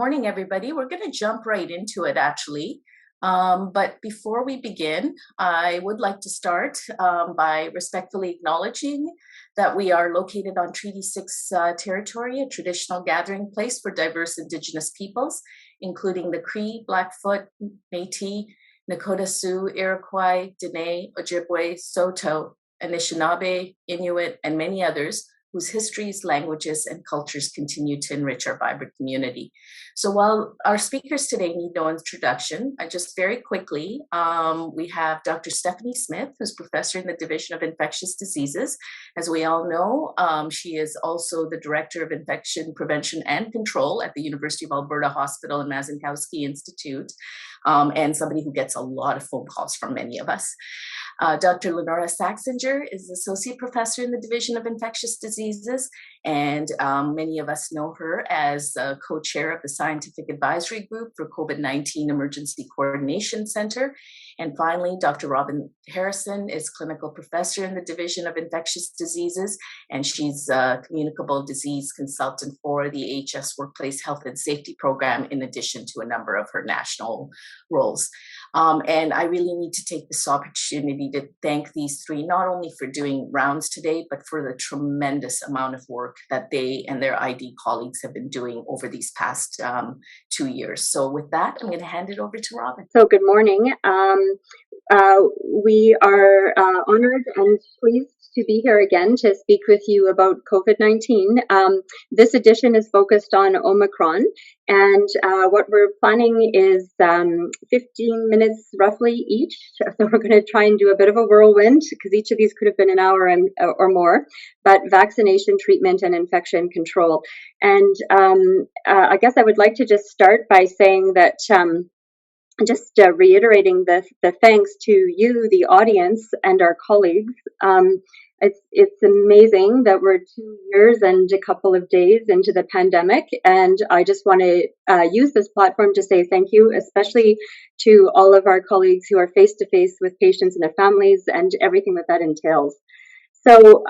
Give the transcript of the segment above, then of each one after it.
morning, everybody. We're going to jump right into it, actually. But before we begin, I would like to start by respectfully acknowledging that we are located on Treaty 6 territory, a traditional gathering place for diverse Indigenous peoples, including the Cree, Blackfoot, Métis, Nakota Sioux, Iroquois, Dene, Ojibwe, Saulteaux, Anishinaabe, Inuit, and many others, whose histories, languages, and cultures continue to enrich our vibrant community. So while our speakers today need no introduction, I just very quickly, we have Dr. Stephanie Smith, who's professor in the Division of Infectious Diseases. As we all know, she is also the Director of Infection Prevention and Control at the University of Alberta Hospital and Mazankowski Institute, and somebody who gets a lot of phone calls from many of us. Dr. Lynora Saxinger is Associate Professor in the Division of Infectious Diseases, and many of us know her as co-chair of the Scientific Advisory Group for COVID-19 Emergency Coordination Center. And finally, Dr. Robyn Harrison is Clinical Professor in the Division of Infectious Diseases, and she's a Communicable Disease Consultant for the AHS Workplace Health and Safety Program, in addition to a number of her national roles. And I really need to take this opportunity to thank these three, not only for doing rounds today, but for the tremendous amount of work that they and their ID colleagues have been doing over these past 2 years. So with that, I'm going to hand it over to Robyn. So good morning. We are honored and pleased to be here again to speak with you about COVID-19. This edition is focused on Omicron, and what we're planning is 15 minutes roughly each. So we're going to try and do a bit of a whirlwind, because each of these could have been an hour or more, but vaccination, treatment, and infection control. And I guess I would like to just start by saying that reiterating the thanks to you, the audience, and our colleagues. It's amazing that we're 2 years and a couple of days into the pandemic, and I just want to use this platform to say thank you, especially to all of our colleagues who are face-to-face with patients and their families and everything that entails. So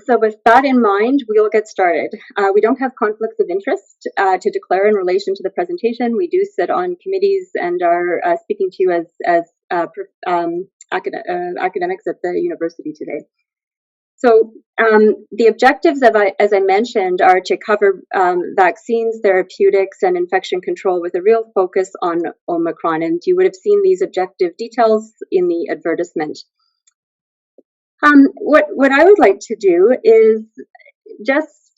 with that in mind, we'll get started. We don't have conflicts of interest to declare in relation to the presentation. We do sit on committees and are speaking to you as academics at the university today. So the objectives, as I mentioned, are to cover vaccines, therapeutics, and infection control with a real focus on Omicron. And you would have seen these objective details in the advertisement. What I would like to do is just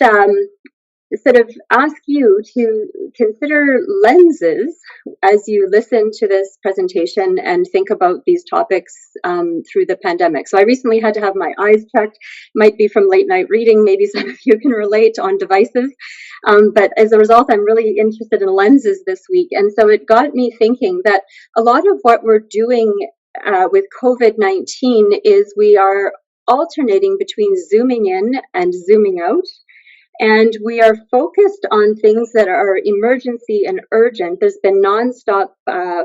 sort of ask you to consider lenses as you listen to this presentation and think about these topics through the pandemic. So I recently had to have my eyes checked, might be from late night reading, maybe some of you can relate on devices, but as a result, I'm really interested in lenses this week. And so it got me thinking that a lot of what we're doing with COVID-19 is we are alternating between zooming in and zooming out. And we are focused on things that are emergency and urgent. There's been nonstop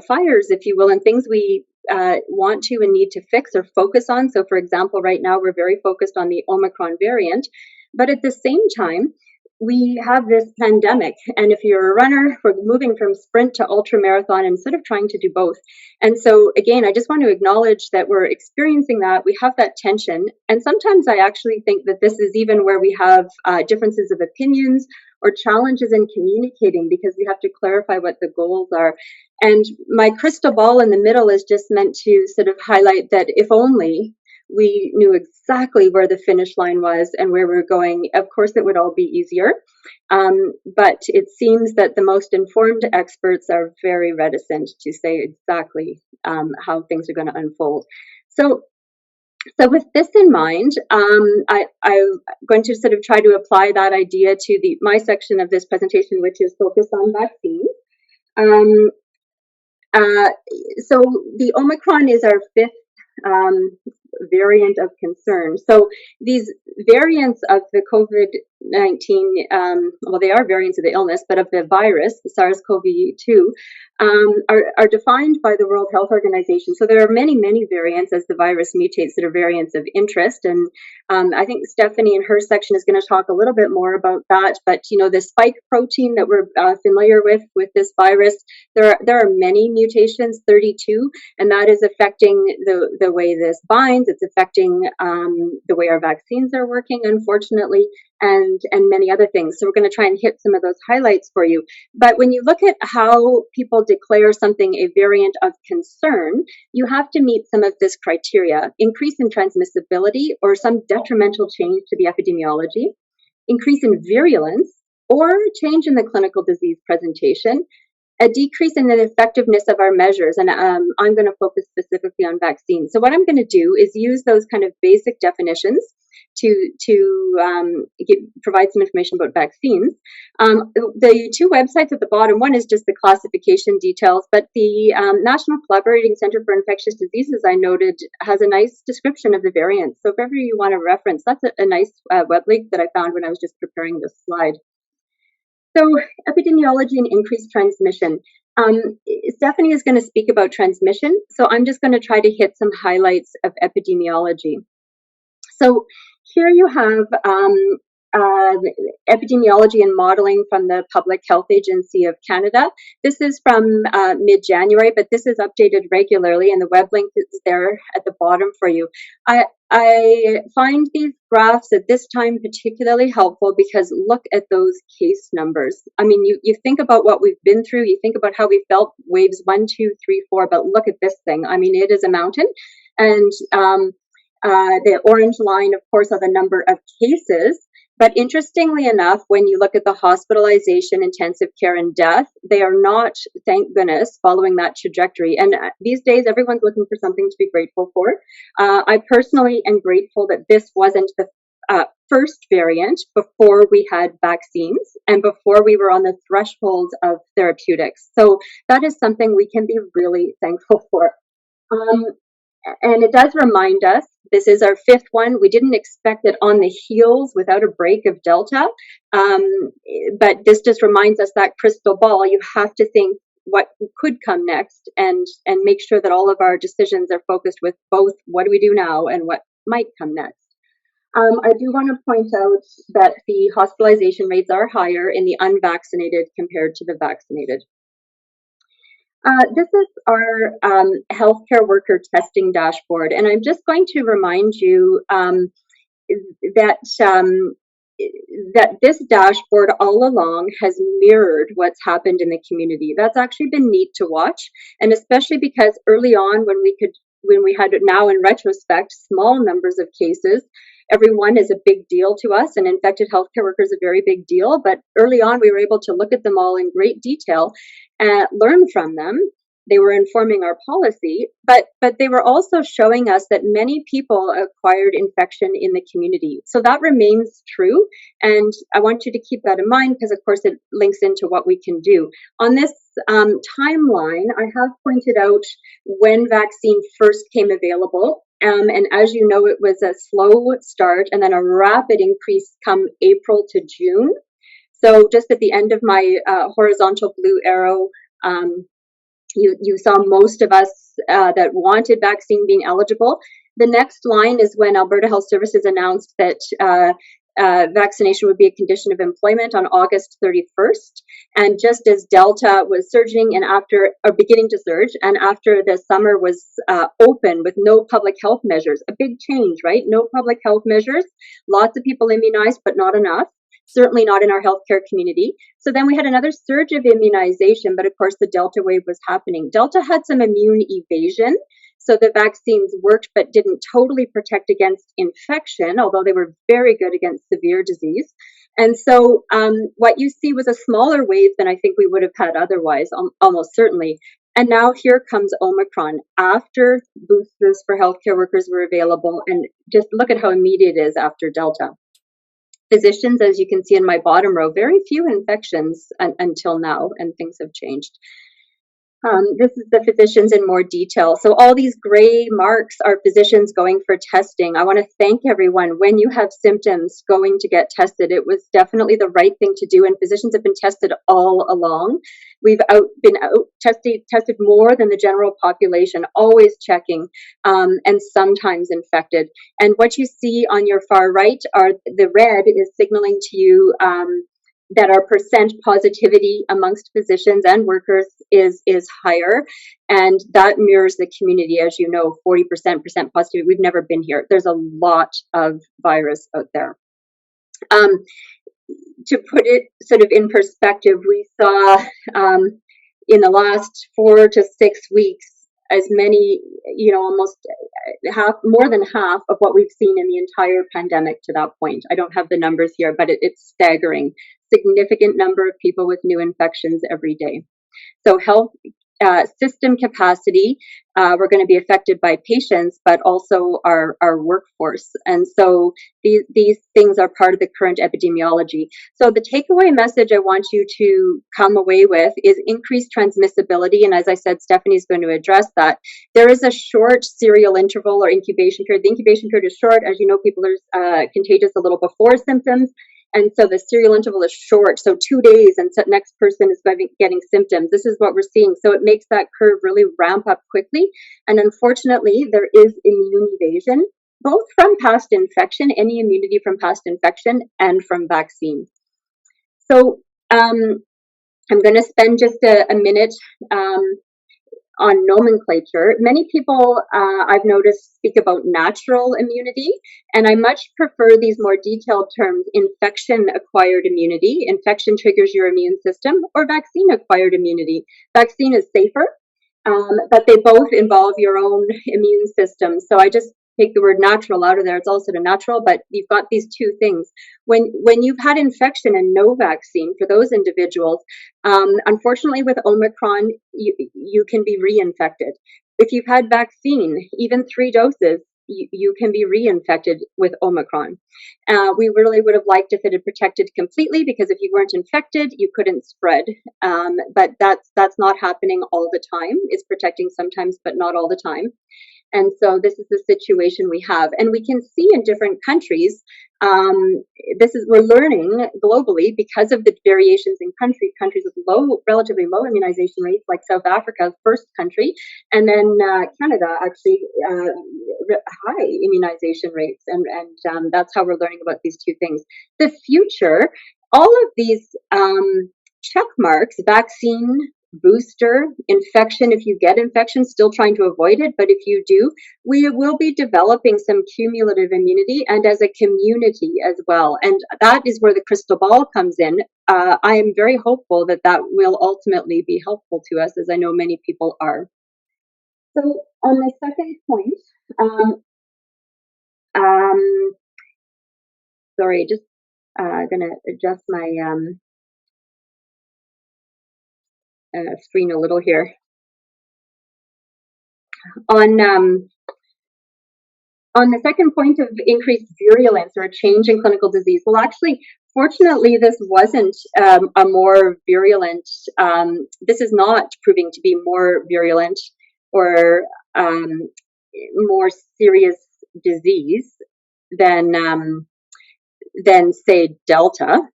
fires, if you will, and things we want to and need to fix or focus on. So for example, right now we're very focused on the Omicron variant, but at the same time, we have this pandemic, and if you're a runner, we're moving from sprint to ultra marathon and sort of trying to do both. And so again, I just want to acknowledge that we're experiencing that. We have that tension, and sometimes I actually think that this is even where we have differences of opinions or challenges in communicating, because we have to clarify what the goals are. And my crystal ball in the middle is just meant to sort of highlight that if only we knew exactly where the finish line was and where we were going, of course it would all be easier. But it seems that the most informed experts are very reticent to say exactly how things are going to unfold. So with this in mind, I'm going to sort of try to apply that idea to my section of this presentation, which is focused on vaccines. So the Omicron is our fifth variant of concern. So these variants of the COVID-19, well, they are variants of the illness, but of the virus, the SARS-CoV-2, are defined by the World Health Organization. So there are many, many variants as the virus mutates that are variants of interest. And I think Stephanie in her section is going to talk a little bit more about that. But, you know, the spike protein that we're familiar with this virus, there are many mutations, 32, and that is affecting the way this binds. It's affecting the way our vaccines are working, unfortunately, and many other things. So we're going to try and hit some of those highlights for you. But when you look at how people declare something a variant of concern, you have to meet some of this criteria: increase in transmissibility or some detrimental change to the epidemiology, increase in virulence or change in the clinical disease presentation, a decrease in the effectiveness of our measures. And I'm going to focus specifically on vaccines. So what I'm going to do is use those kind of basic definitions to provide some information about vaccines. The two websites at the bottom, one is just the classification details, but the National Collaborating Center for Infectious Diseases, I noted, has a nice description of the variants. So if ever you want to reference, that's a nice web link that I found when I was just preparing this slide. So epidemiology and increased transmission. Stephanie is going to speak about transmission, so I'm just going to try to hit some highlights of epidemiology. So here you have epidemiology and modeling from the Public Health Agency of Canada. This is from mid-January, but this is updated regularly, and the web link is there at the bottom for you. I find these graphs at this time particularly helpful because look at those case numbers. I mean, you think about what we've been through, you think about how we felt waves 1, 2, 3, 4, but look at this thing. I mean, it is a mountain. And the orange line, of course, are the number of cases. But interestingly enough, when you look at the hospitalization, intensive care, and death, they are not, thank goodness, following that trajectory. And these days, everyone's looking for something to be grateful for. I personally am grateful that this wasn't the first variant before we had vaccines and before we were on the threshold of therapeutics. So that is something we can be really thankful for. And it does remind us, this is our fifth one. We didn't expect it on the heels without a break of Delta. But this just reminds us that crystal ball, you have to think what could come next and make sure that all of our decisions are focused with both what do we do now and what might come next. I do want to point out that the hospitalization rates are higher in the unvaccinated compared to the vaccinated. This is our healthcare worker testing dashboard, and I'm just going to remind you that this dashboard all along has mirrored what's happened in the community. That's actually been neat to watch, and especially because early on when we had now in retrospect small numbers of cases, everyone is a big deal to us, and infected healthcare workers a very big deal. But early on, we were able to look at them all in great detail and learn from them. They were informing our policy, but they were also showing us that many people acquired infection in the community. So that remains true, and I want you to keep that in mind because, of course, it links into what we can do. On this timeline, I have pointed out when vaccine first came available. And as you know, it was a slow start and then a rapid increase come April to June. So just at the end of my horizontal blue arrow, you saw most of us that wanted vaccine being eligible. The next line is when Alberta Health Services announced that vaccination would be a condition of employment on August 31st. And just as Delta was surging beginning to surge, and after the summer was open with no public health measures, a big change, right? No public health measures, lots of people immunized, but not enough. Certainly not in our healthcare community. So then we had another surge of immunization, but of course the Delta wave was happening. Delta had some immune evasion. So the vaccines worked, but didn't totally protect against infection, although they were very good against severe disease. And so what you see was a smaller wave than I think we would have had otherwise, almost certainly. And now here comes Omicron after boosters for healthcare workers were available. And just look at how immediate it is after Delta. Physicians, as you can see in my bottom row, very few infections until now, and things have changed. This is the physicians in more detail. So all these gray marks are physicians going for testing. I want to thank everyone. When you have symptoms, going to get tested. It was definitely the right thing to do, and physicians have been tested all along. We've been tested more than the general population, always checking, and sometimes infected. And what you see on your far right are the red is signaling to you that our percent positivity amongst physicians and workers is higher, and that mirrors the community. As you know, 40% positivity. We've never been here. There's a lot of virus out there. To put it sort of in perspective, we saw in the last 4 to 6 weeks as many, almost more than half of what we've seen in the entire pandemic to that point. I don't have the numbers here, but it's staggering. Significant number of people with new infections every day. So health system capacity, we're going to be affected by patients, but also our workforce. And so these things are part of the current epidemiology. So the takeaway message I want you to come away with is increased transmissibility. And as I said, Stephanie's going to address that. There is a short serial interval or incubation period. The incubation period is short. As you know, people are contagious a little before symptoms. And so the serial interval is short. So 2 days and the next person is getting symptoms. This is what we're seeing. So it makes that curve really ramp up quickly. And unfortunately, there is immune evasion, both from past infection, any immunity from past infection, and from vaccines. So I'm going to spend just a minute on nomenclature. Many people I've noticed speak about natural immunity, and I much prefer these more detailed terms: infection-acquired immunity. Infection triggers your immune system, or vaccine-acquired immunity. Vaccine is safer, but they both involve your own immune system. So I just take the word natural out of there. It's also natural, but you've got these two things. When you've had infection and no vaccine, for those individuals, unfortunately with Omicron, you can be reinfected. If you've had vaccine, even 3 doses, you can be reinfected with Omicron. We really would have liked if it had protected completely, because if you weren't infected, you couldn't spread. But that's not happening all the time. It's protecting sometimes, but not all the time. And so this is the situation we have. And we can see in different countries, we're learning globally because of the variations in countries with relatively low immunization rates, like South Africa, first country, and then Canada, actually high immunization rates. And that's how we're learning about these two things. The future, all of these check marks, vaccine, booster, infection, if you get infection, still trying to avoid it, but if you do, we will be developing some cumulative immunity, and as a community as well. And that is where the crystal ball comes in. I am very hopeful that will ultimately be helpful to us, as I know many people are. So on my second point, sorry, just gonna adjust my screen a little here. On the second point of increased virulence or a change in clinical disease, well, actually, fortunately, this wasn't a more virulent. This is not proving to be more virulent or more serious disease than say Delta.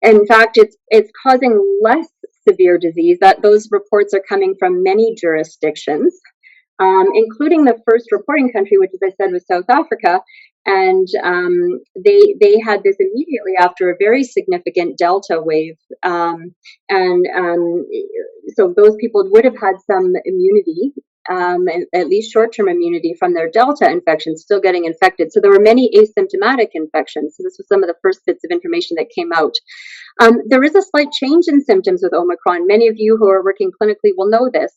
In fact, it's causing less severe disease. Those reports are coming from many jurisdictions, including the first reporting country, which, as I said, was South Africa. And they had this immediately after a very significant Delta wave. So those people would have had some immunity, at least short-term immunity from their Delta infection, still getting infected. So there were many asymptomatic infections. So this was some of the first bits of information that came out. There is a slight change in symptoms with Omicron. Many of you who are working clinically will know this.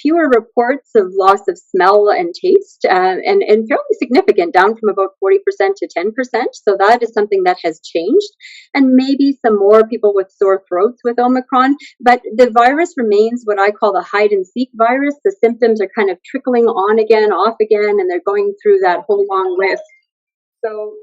Fewer reports of loss of smell and taste, and fairly significant, down from about 40% to 10%. So that is something that has changed, and maybe some more people with sore throats with Omicron. But the virus remains what I call the hide and seek virus. The symptoms are kind of trickling on again, off again, and they're going through that whole long list. So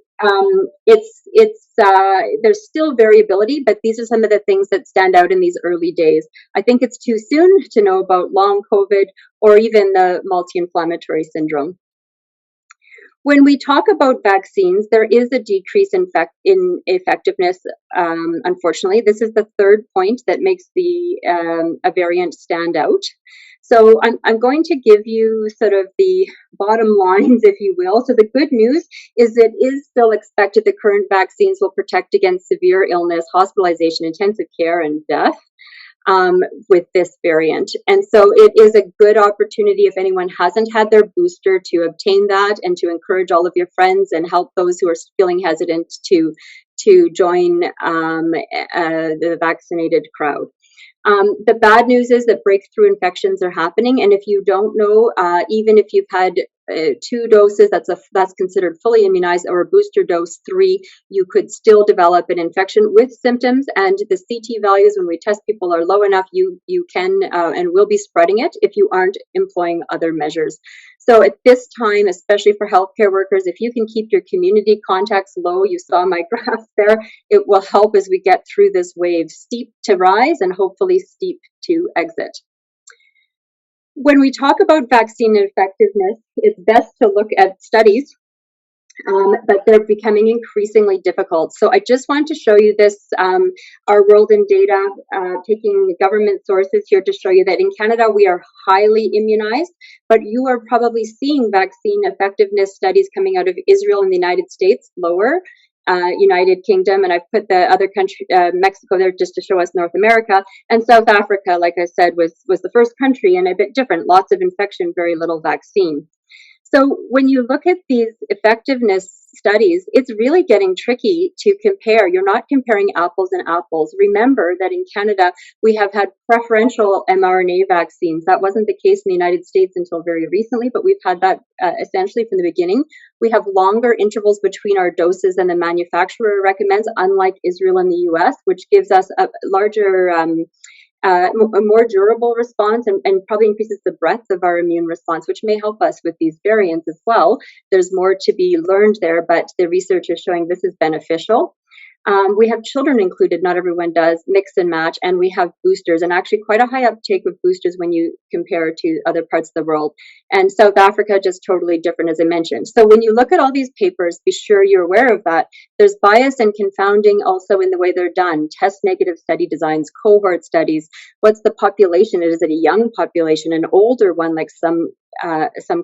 There's still variability, but these are some of the things that stand out in these early days. I think it's too soon to know about long COVID or even the multi-inflammatory syndrome. When we talk about vaccines, there is a decrease in effectiveness. Unfortunately, this is the third point that makes a variant stand out. So I'm going to give you sort of the bottom lines, if you will. So the good news is it is still expected the current vaccines will protect against severe illness, hospitalization, intensive care, and death. With this variant. And so it is a good opportunity if anyone hasn't had their booster to obtain that and to encourage all of your friends and help those who are feeling hesitant to join the vaccinated crowd. The bad news is that breakthrough infections are happening, and if you don't know, even if you've had 2 doses, that's considered fully immunized, or a booster dose 3, you could still develop an infection with symptoms. And the CT values, when we test people, are low enough. You can and will be spreading it if you aren't employing other measures. So at this time, especially for healthcare workers, if you can keep your community contacts low, you saw my graphs there, it will help as we get through this wave, steep to rise and hopefully steep to exit. When we talk about vaccine effectiveness, it's best to look at studies, but they're becoming increasingly difficult. So I just want to show you this, our world in data, taking government sources here to show you that in Canada we are highly immunized, but you are probably seeing vaccine effectiveness studies coming out of Israel and the United States, lower. United Kingdom, and I've put the other country, Mexico, there just to show us North America, and South Africa, like I said, was the first country, and a bit different, lots of infection, very little vaccine. So when you look at these effectiveness studies, it's really getting tricky to compare. You're not comparing apples and apples. Remember that in Canada, we have had preferential mRNA vaccines. That wasn't the case in the United States until very recently, but we've had that essentially from the beginning. We have longer intervals between our doses than the manufacturer recommends, unlike Israel and the US, which gives us a larger a more durable response and probably increases the breadth of our immune response, which may help us with these variants as well. There's more to be learned there, but the research is showing this is beneficial. We have children included, not everyone does, mix and match, and we have boosters, and actually quite a high uptake of boosters when you compare to other parts of the world. And South Africa, just totally different, as I mentioned. So when you look at all these papers, be sure you're aware of that. There's bias and confounding also in the way they're done. Test negative study designs, cohort studies. What's the population? Is it a young population, an older one like some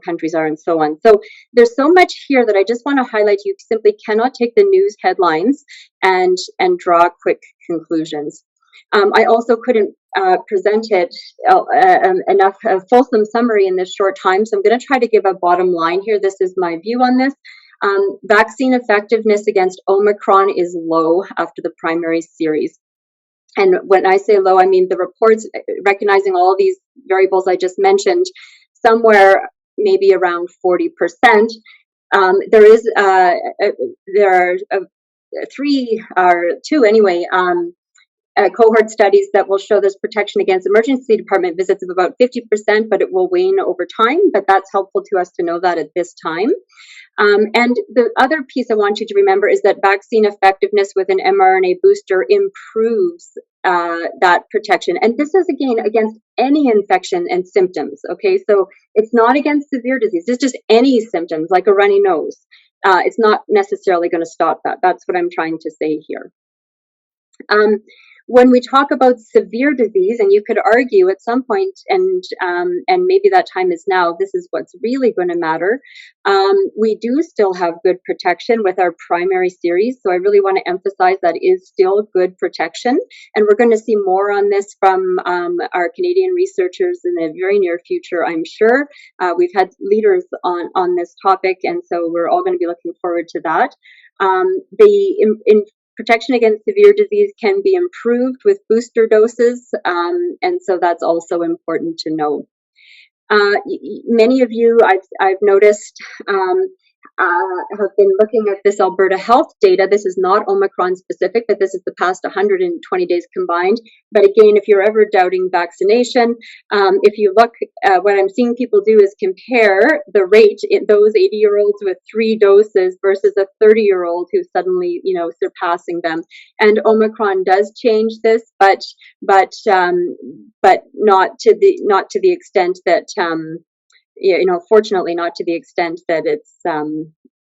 countries are, and so on. So there's so much here that I just want to highlight. You simply cannot take the news headlines and draw quick conclusions. I also couldn't present it enough a fulsome summary in this short time, so I'm going to try to give a bottom line here. This is my view on this. Vaccine effectiveness against Omicron is low after the primary series. And when I say low, I mean the reports recognizing all of these variables I just mentioned, somewhere maybe around 40%. There are two anyway, cohort studies that will show this protection against emergency department visits of about 50%, but it will wane over time. But that's helpful to us to know that at this time. And the other piece I want you to remember is that vaccine effectiveness with an mRNA booster improves that protection. And this is, again, against any infection and symptoms, okay? So it's not against severe disease. It's just any symptoms, like a runny nose. It's not necessarily going to stop that. That's what I'm trying to say here. When we talk about severe disease, and you could argue at some point, and maybe that time is now, this is what's really going to matter. We do still have good protection with our primary series, so I really want to emphasize that is still good protection, and we're going to see more on this from our Canadian researchers in the very near future, I'm sure. We've had leaders on this topic, and so we're all going to be looking forward to that. Protection against severe disease can be improved with booster doses, and so that's also important to know. Many of you, I've noticed, have been looking at this Alberta health data. This is not Omicron specific, but this is the past 120 days combined. But again, if you're ever doubting vaccination, if you look, what I'm seeing people do is compare the rate in those 80-year-olds with 3 doses versus a 30-year-old who's suddenly, surpassing them. And Omicron does change this, but not to the extent that fortunately not to the extent that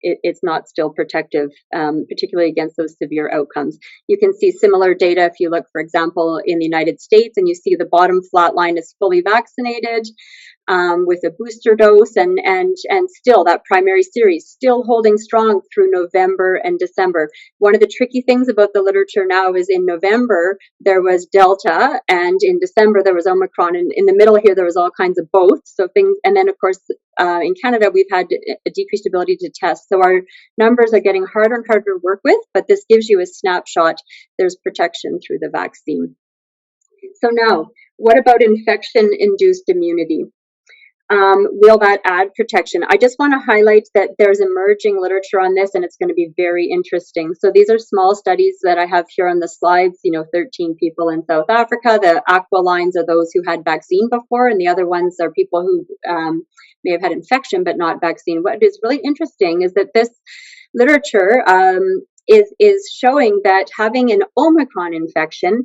it's not still protective, particularly against those severe outcomes. You can see similar data if you look, for example, in the United States, and you see the bottom flat line is fully vaccinated with a booster dose, and still that primary series still holding strong through November and December. One of the tricky things about the literature now is in November there was Delta, and in December there was Omicron, and in the middle here there was all kinds of both. So things, and then of course in Canada we've had a decreased ability to test. So our numbers are getting harder and harder to work with, but this gives you a snapshot. There's protection through the vaccine. So now, what about infection-induced immunity? Will that add protection? I just want to highlight that there's emerging literature on this, and it's going to be very interesting. So these are small studies that I have here on the slides, 13 people in South Africa. The aqua lines are those who had vaccine before, and the other ones are people who may have had infection but not vaccine. What is really interesting is that this literature is showing that having an Omicron infection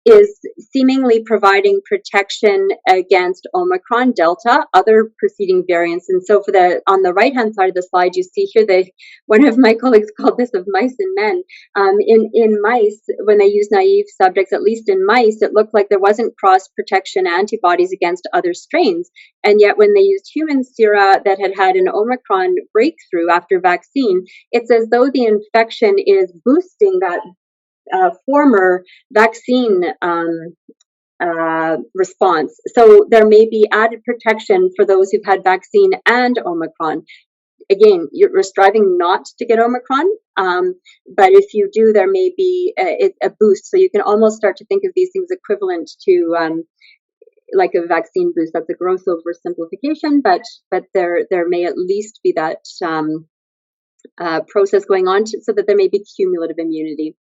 is seemingly providing protection against Omicron, Delta, other preceding variants. And so on the right-hand side of the slide, you see here one of my colleagues called this of mice and men. In mice, when they use naive subjects, at least in mice, it looked like there wasn't cross-protection antibodies against other strains. And yet when they used human sera that had an Omicron breakthrough after vaccine, it's as though the infection is boosting that former vaccine response. So there may be added protection for those who've had vaccine and Omicron. Again, we're striving not to get Omicron, but if you do, there may be a boost. So you can almost start to think of these things equivalent to like a vaccine boost. That's a gross oversimplification, but there may at least be that process going on so that there may be cumulative immunity.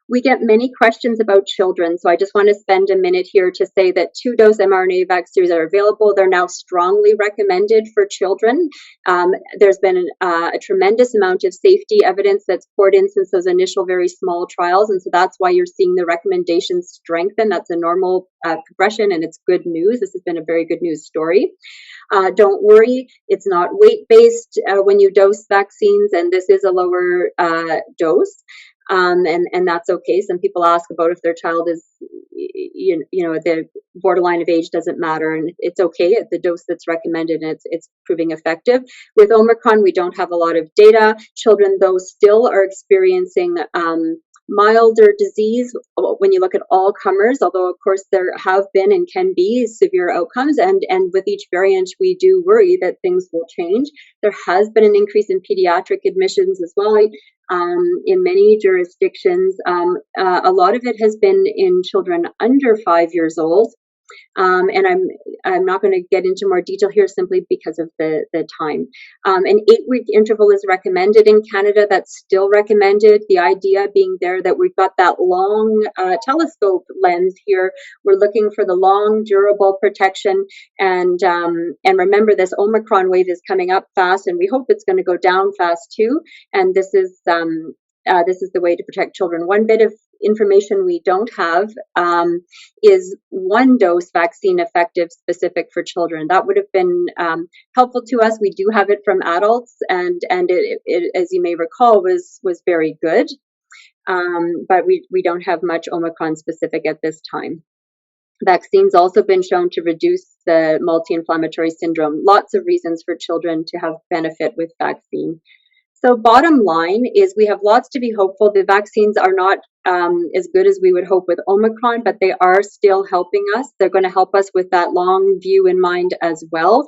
We get many questions about children, so I just want to spend a minute here to say that 2-dose mRNA vaccines are available. They're now strongly recommended for children. There's been a tremendous amount of safety evidence that's poured in since those initial very small trials, and so that's why you're seeing the recommendations strengthen. That's a normal progression, and it's good news. This has been a very good news story. Don't worry, it's not weight-based when you dose vaccines, and this is a lower dose. And that's okay. Some people ask about if their child is, the borderline of age doesn't matter, and it's okay at the dose that's recommended, and it's proving effective. With Omicron, we don't have a lot of data. Children, though, still are experiencing milder disease when you look at all comers, although of course there have been and can be severe outcomes, and with each variant we do worry that things will change. There has been an increase in pediatric admissions as well in many jurisdictions. A lot of it has been in children under 5 years old. And I'm not going to get into more detail here simply because of the time. An 8-week interval is recommended in Canada. That's still recommended. The idea being there that we've got that long telescope lens here. We're looking for the long, durable protection. And remember, this Omicron wave is coming up fast, and we hope it's going to go down fast too. And this is the way to protect children. One bit of information we don't have is 1-dose vaccine effective specific for children. That would have been helpful to us. We do have it from adults, and it as you may recall, was very good. But we don't have much Omicron specific at this time. Vaccines also been shown to reduce the multi-inflammatory syndrome. Lots of reasons for children to have benefit with vaccine. So bottom line is we have lots to be hopeful. The vaccines are not as good as we would hope with Omicron, but they are still helping us. They're going to help us with that long view in mind as well.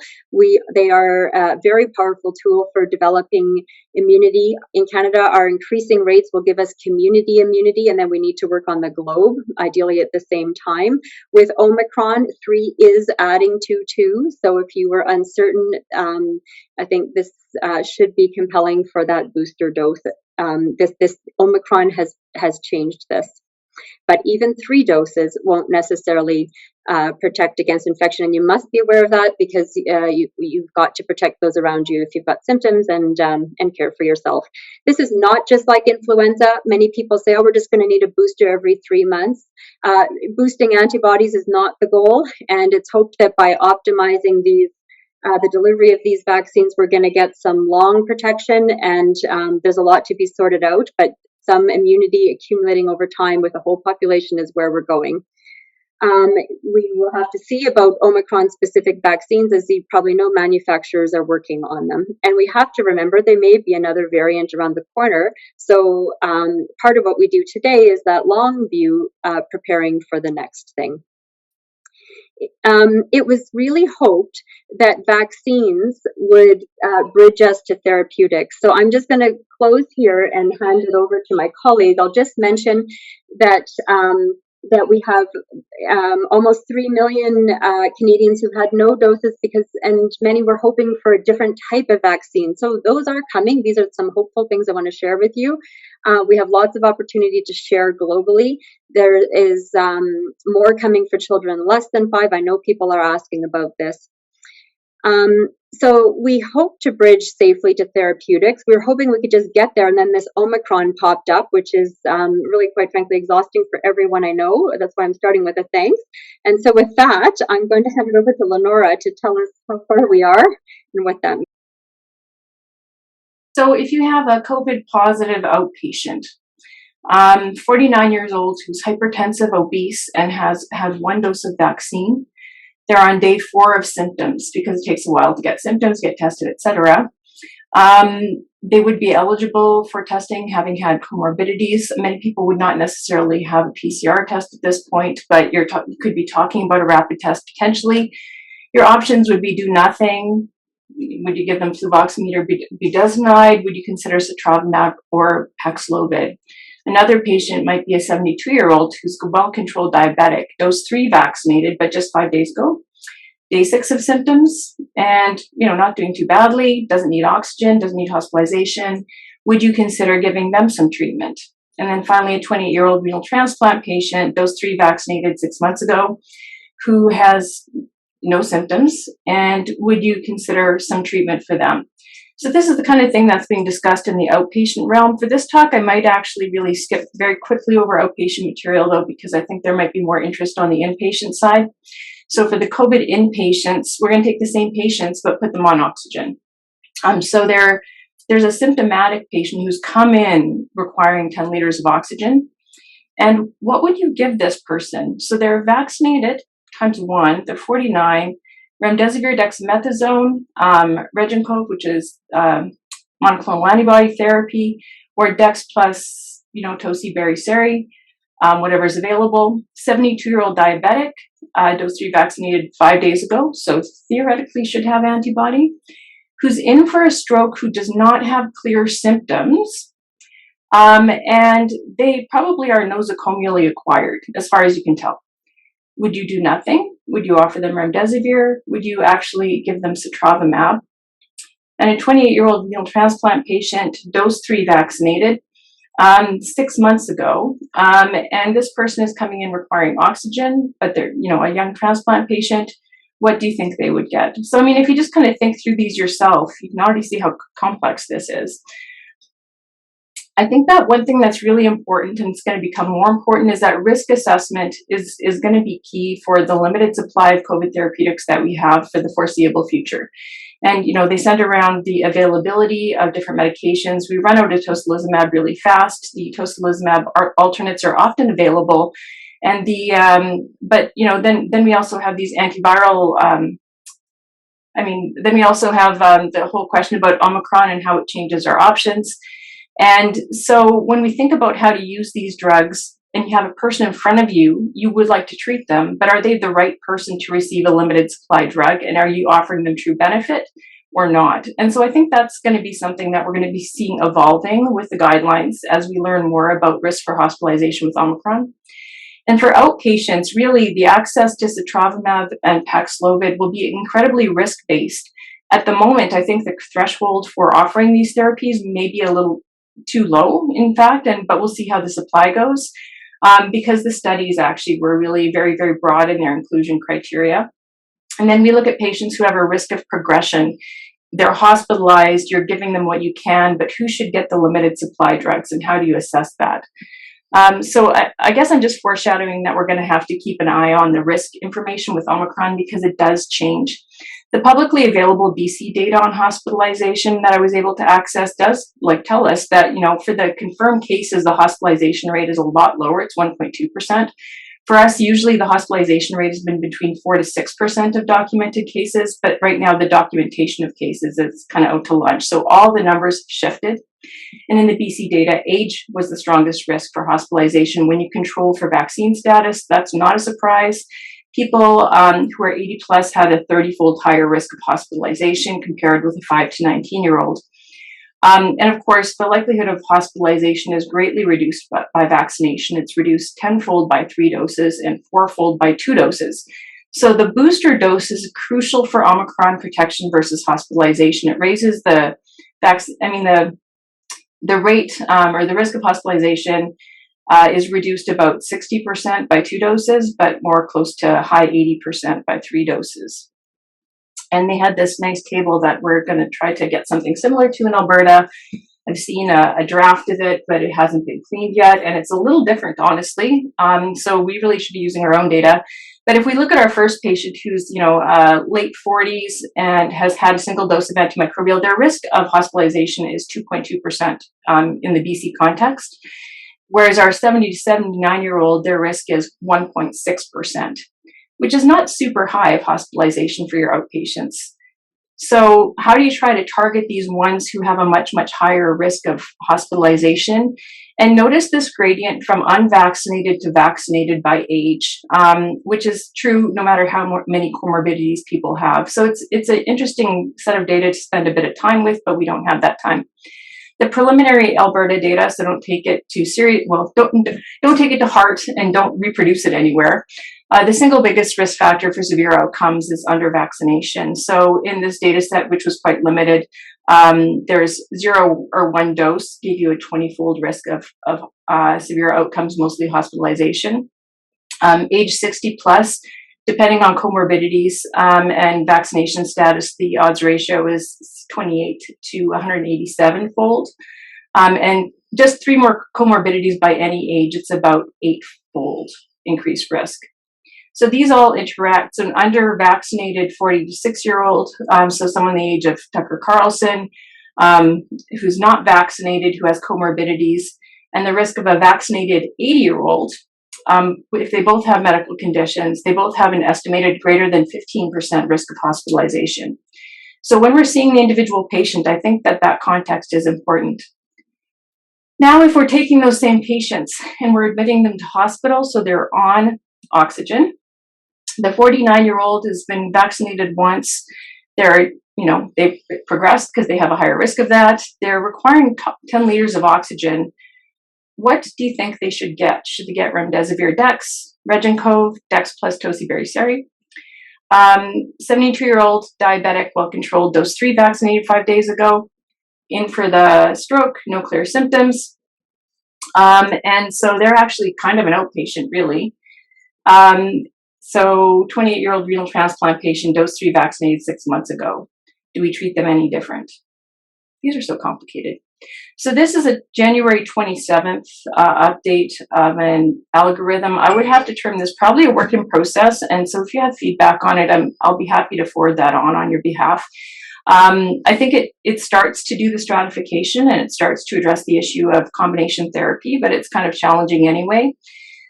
They are a very powerful tool for developing immunity. In Canada, our increasing rates will give us community immunity, and then we need to work on the globe, ideally at the same time. With Omicron, 3 is adding to 2. So if you were uncertain, I think this should be compelling for that booster dose. This Omicron has changed this. But even 3 doses won't necessarily protect against infection, and you must be aware of that because you've got to protect those around you if you've got symptoms and care for yourself. This is not just like influenza. Many people say, "Oh, we're just going to need a booster every 3 months." Boosting antibodies is not the goal, and it's hoped that by optimizing the delivery of these vaccines, we're going to get some long protection, and there's a lot to be sorted out, but some immunity accumulating over time with the whole population is where we're going. We will have to see about Omicron-specific vaccines. As you probably know, manufacturers are working on them. And we have to remember there may be another variant around the corner. So part of what we do today is that long view, preparing for the next thing. It was really hoped that vaccines would bridge us to therapeutics. So I'm just going to close here and hand it over to my colleague. I'll just mention that that we have almost 3 million Canadians who've had no doses and many were hoping for a different type of vaccine. So those are coming. These are some hopeful things I want to share with you. We have lots of opportunity to share globally. There is more coming for children less than 5. I know people are asking about this. So we hope to bridge safely to therapeutics. We were hoping we could just get there, and then this Omicron popped up, which is really, quite frankly, exhausting for everyone I know. That's why I'm starting with a thanks. And so with that, I'm going to hand it over to Lynora to tell us how far we are and what that means. So if you have a COVID positive outpatient, 49 years old, who's hypertensive, obese, and has had 1 dose of vaccine, they're on day 4 of symptoms because it takes a while to get symptoms, get tested, etc. They would be eligible for testing, having had comorbidities. Many people would not necessarily have a PCR test at this point, but you could be talking about a rapid test potentially. Your options would be do nothing. Would you give them fluvoxamide or budesonide? Would you consider sotrovimab or Paxlovid? Another patient might be a 72-year-old who's well-controlled diabetic, dose 3 vaccinated, but just 5 days ago. Day 6 of symptoms, and not doing too badly, doesn't need oxygen, doesn't need hospitalization. Would you consider giving them some treatment? And then finally, a 28-year-old renal transplant patient, dose 3 vaccinated 6 months ago, who has no symptoms, and would you consider some treatment for them? So this is the kind of thing that's being discussed in the outpatient realm. For this talk, I might actually really skip very quickly over outpatient material, though, because I think there might be more interest on the inpatient side. So for the COVID inpatients, we're going to take the same patients, but put them on oxygen. So there's a symptomatic patient who's come in requiring 10 liters of oxygen. And what would you give this person? So they're vaccinated times 1, they're 49, remdesivir, dexamethasone, Regencov, which is monoclonal antibody therapy, or Dex plus, tocilizumab, whatever is available. 72-year-old diabetic, dose 3 vaccinated 5 days ago, so theoretically should have antibody, who's in for a stroke, who does not have clear symptoms, and they probably are nosocomially acquired, as far as you can tell. Would you do nothing? Would you offer them remdesivir? Would you actually give them sotrovimab? And a 28-year-old renal transplant patient, dose 3 vaccinated, 6 months ago, and this person is coming in requiring oxygen, but they're, a young transplant patient. What do you think they would get? So, if you just kind of think through these yourself, you can already see how complex this is. I think that one thing that's really important, and it's going to become more important, is that risk assessment is going to be key for the limited supply of COVID therapeutics that we have for the foreseeable future. And, they send around the availability of different medications. We run out of tocilizumab really fast. The tocilizumab alternates are often available. And then we also have these antiviral, then we also have the whole question about Omicron and how it changes our options. And so when we think about how to use these drugs and you have a person in front of you, you would like to treat them, but are they the right person to receive a limited supply drug? And are you offering them true benefit or not? And so I think that's going to be something that we're going to be seeing evolving with the guidelines as we learn more about risk for hospitalization with Omicron. And for outpatients, really the access to sotrovimab and Paxlovid will be incredibly risk-based. At the moment, I think the threshold for offering these therapies may be a little too low, in fact, but we'll see how the supply goes, because the studies actually were really very, very broad in their inclusion criteria. And then we look at patients who have a risk of progression. They're hospitalized, you're giving them what you can, but who should get the limited supply drugs and how do you assess that? So I guess I'm just foreshadowing that we're going to have to keep an eye on the risk information with Omicron because it does change. The publicly available BC data on hospitalization that I was able to access does tell us that, for the confirmed cases, the hospitalization rate is a lot lower. It's 1.2%. For us, usually the hospitalization rate has been between 4 to 6% of documented cases, but right now the documentation of cases is kind of out to lunch. So all the numbers shifted. And in the BC data, age was the strongest risk for hospitalization. When you control for vaccine status, that's not a surprise. People who are 80 plus had a 30-fold higher risk of hospitalization compared with a 5 to 19-year-old. And of course, the likelihood of hospitalization is greatly reduced by vaccination. It's reduced 10-fold by 3 doses and 4-fold by 2 doses. So the booster dose is crucial for Omicron protection versus hospitalization. It raises the rate or the risk of hospitalization is reduced about 60% by 2 doses, but more close to high 80% by 3 doses. And they had this nice table that we're going to try to get something similar to in Alberta. I've seen a draft of it, but it hasn't been cleaned yet. And it's a little different, honestly. So we really should be using our own data. But if we look at our first patient who's, late 40s and has had a single dose of antimicrobial, their risk of hospitalization is 2.2% in the BC context. Whereas our 70 to 79-year-old, their risk is 1.6%, which is not super high of hospitalization for your outpatients. So how do you try to target these ones who have a much, much higher risk of hospitalization? And notice this gradient from unvaccinated to vaccinated by age, which is true no matter how many comorbidities people have. So it's an interesting set of data to spend a bit of time with, but we don't have that time. The preliminary Alberta data, so don't take it too serious. Well, don't take it to heart and don't reproduce it anywhere. The single biggest risk factor for severe outcomes is under vaccination. So in this data set, which was quite limited, there's 0 or 1 dose gave you a 20-fold risk of severe outcomes, mostly hospitalization. Age 60 plus, depending on comorbidities and vaccination status, the odds ratio is 28 to 187-fold. And just 3 more comorbidities by any age, it's about 8-fold increased risk. So these all interact. So an under-vaccinated 40 to 6-year-old, so someone the age of Tucker Carlson, who's not vaccinated, who has comorbidities, and the risk of a vaccinated 80-year-old, if they both have medical conditions, they both have an estimated greater than 15% risk of hospitalization. So when we're seeing the individual patient, I think that context is important. Now, if we're taking those same patients and we're admitting them to hospital, so they're on oxygen, the 49-year-old has been vaccinated once, they've progressed because they have a higher risk of that, they're requiring 10 liters of oxygen. What do you think they should get? Should they get remdesivir dex, Regencov, dex plus tosibariceri? 72-year-old diabetic, well-controlled, dose 3 vaccinated 5 days ago, in for the stroke, no clear symptoms. And so they're actually kind of an outpatient, really. So 28-year-old renal transplant patient, dose 3 vaccinated 6 months ago. Do we treat them any different? These are so complicated. So this is a January 27th update of an algorithm. I would have to term this probably a work in process. And so if you have feedback on it, I'll be happy to forward that on your behalf. I think it starts to do the stratification and it starts to address the issue of combination therapy, but it's kind of challenging anyway.